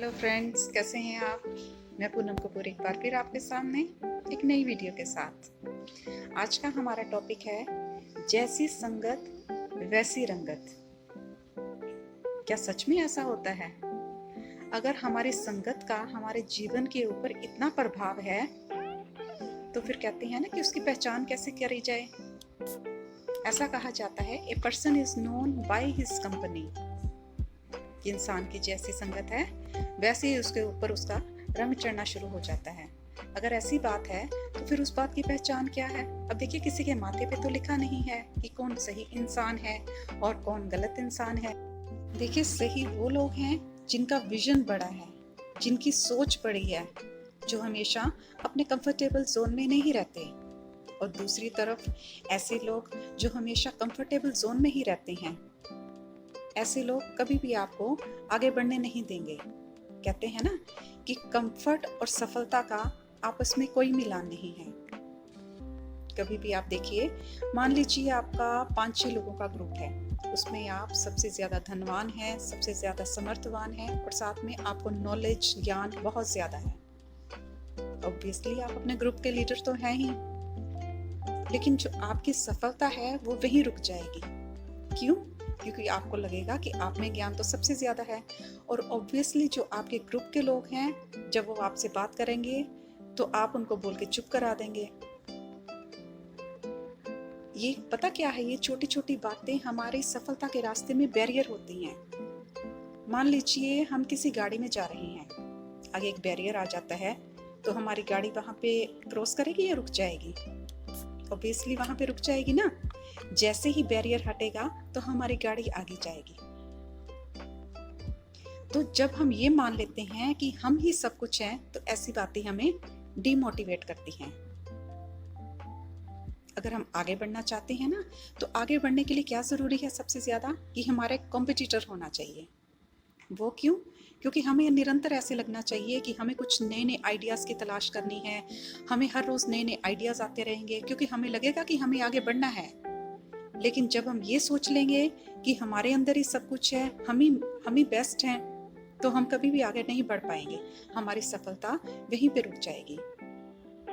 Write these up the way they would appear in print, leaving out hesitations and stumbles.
Hello friends, कैसे हैं आप। मैं पूनम कपूर एक बार फिर आपके सामने एक नई वीडियो के साथ। आज का हमारा टॉपिक है जैसी संगत वैसी रंगत। क्या सच में ऐसा होता है? अगर हमारी संगत का हमारे जीवन के ऊपर इतना प्रभाव है तो फिर कहते हैं ना कि उसकी पहचान कैसे करी जाए। ऐसा कहा जाता है a person is known by his company. इंसान की जैसी संगत है वैसे ही उसके ऊपर उसका रंग चढ़ना शुरू हो जाता है। अगर ऐसी बात है तो फिर उस बात की पहचान क्या है? अब देखिए, किसी के माथे पे तो लिखा नहीं है कि कौन सही इंसान है और कौन गलत इंसान है। देखिए, सही वो लोग हैं जिनका विजन बड़ा है, जिनकी सोच बड़ी है, जो हमेशा अपने कंफर्टेबल जोन में नहीं रहते। और दूसरी तरफ ऐसे लोग जो हमेशा कंफर्टेबल जोन में ही रहते हैं, ऐसे लोग कभी भी आपको आगे बढ़ने नहीं देंगे। कहते हैं ना कि कंफर्ट और सफलता का आपस में कोई मिलान नहीं है। कभी भी आप देखिए, मान लीजिए आपका 5-6 लोगों का ग्रुप है, उसमें आप सबसे ज्यादा धनवान हैं, सबसे ज्यादा समर्थवान हैं और साथ में आपको नॉलेज ज्ञान बहुत ज्यादा है। ऑब्वियसली आप अपने ग्रुप के लीडर तो हैं ही, लेकिन जो आपकी सफलता है वो वहीं रुक जाएगी। क्यों? क्योंकि आपको लगेगा कि आप में ज्ञान तो सबसे ज्यादा है। और ऑब्वियसली जो आपके ग्रुप के लोग हैं, जब वो आपसे बात करेंगे तो आप उनको बोल के चुप करा देंगे। ये पता क्या है, ये छोटी छोटी बातें हमारी सफलता के रास्ते में बैरियर होती हैं। मान लीजिए हम किसी गाड़ी में जा रहे हैं, आगे एक बैरियर आ जाता है, तो हमारी गाड़ी वहां पे क्रॉस करेगी या रुक जाएगी? ऑब्वियसली वहां पे रुक जाएगी ना। जैसे ही बैरियर हटेगा तो हमारी गाड़ी आगे जाएगी। तो जब हम ये मान लेते हैं कि हम ही सब कुछ हैं, तो ऐसी बातें हमें डिमोटिवेट करती हैं। अगर हम आगे बढ़ना चाहते हैं ना, तो आगे बढ़ने के लिए क्या जरूरी है? सबसे ज्यादा कि हमारे कॉम्पिटिटर होना चाहिए। वो क्यों? क्योंकि हमें निरंतर ऐसे लगना चाहिए कि हमें कुछ नए नए आइडियाज की तलाश करनी है। हमें हर रोज नए नए आइडियाज आते रहेंगे, क्योंकि हमें लगेगा कि हमें आगे बढ़ना है। लेकिन जब हम ये सोच लेंगे कि हमारे अंदर ही सब कुछ है, हम ही बेस्ट हैं, तो हम कभी भी आगे नहीं बढ़ पाएंगे। हमारी सफलता वहीं पे रुक जाएगी।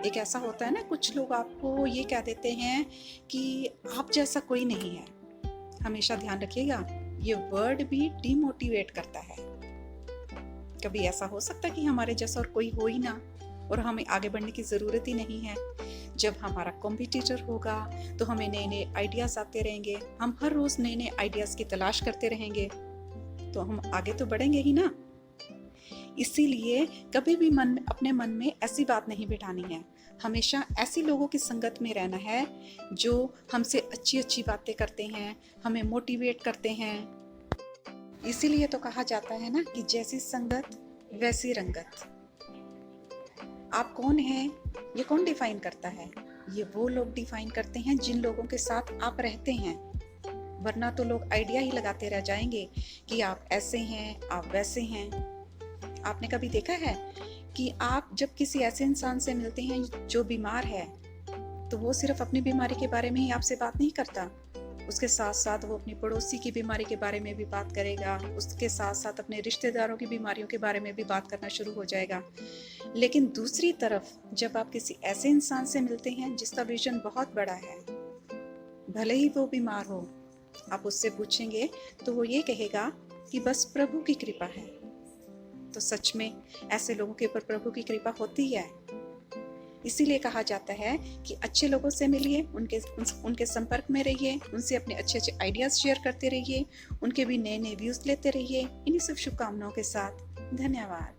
एक ऐसा होता है ना, कुछ लोग आपको ये कह देते हैं कि आप जैसा कोई नहीं है। हमेशा ध्यान रखिएगा, ये वर्ड भी डिमोटिवेट करता है। कभी ऐसा हो सकता है कि हमारे जैसा और कोई हो ही ना, और हमें आगे बढ़ने की जरूरत ही नहीं है। जब हमारा कॉम्पिटिटर होगा तो हमें नए नए आइडियाज आते रहेंगे, हम हर रोज नए नए आइडियाज की तलाश करते रहेंगे, तो हम आगे तो बढ़ेंगे ही ना। इसीलिए कभी भी अपने मन में ऐसी बात नहीं बिठानी है। हमेशा ऐसी लोगों की संगत में रहना है जो हमसे अच्छी अच्छी बातें करते हैं, हमें मोटिवेट करते हैं। इसीलिए तो कहा जाता है ना कि जैसी संगत वैसी रंगत। आप कौन हैं ये कौन डिफाइन करता है? ये वो लोग डिफाइन करते हैं जिन लोगों के साथ आप रहते हैं। वरना तो लोग आइडिया ही लगाते रह जाएंगे कि आप ऐसे हैं, आप वैसे हैं। आपने कभी देखा है कि आप जब किसी ऐसे इंसान से मिलते हैं जो बीमार है, तो वो सिर्फ अपनी बीमारी के बारे में ही आपसे बात नहीं करता, उसके साथ साथ वो अपनी पड़ोसी की बीमारी के बारे में भी बात करेगा, उसके साथ साथ अपने रिश्तेदारों की बीमारियों के बारे में भी बात करना शुरू हो जाएगा। लेकिन दूसरी तरफ जब आप किसी ऐसे इंसान से मिलते हैं जिसका विजन बहुत बड़ा है, भले ही वो बीमार हो, आप उससे पूछेंगे तो वो ये कहेगा कि बस प्रभु की कृपा है। तो सच में ऐसे लोगों के ऊपर प्रभु की कृपा होती है। इसीलिए कहा जाता है कि अच्छे लोगों से मिलिए, उनके संपर्क में रहिए, उनसे अपने अच्छे अच्छे आइडियाज शेयर करते रहिए, उनके भी नए नए व्यूज लेते रहिए। इन्हीं सब शुभकामनाओं के साथ धन्यवाद।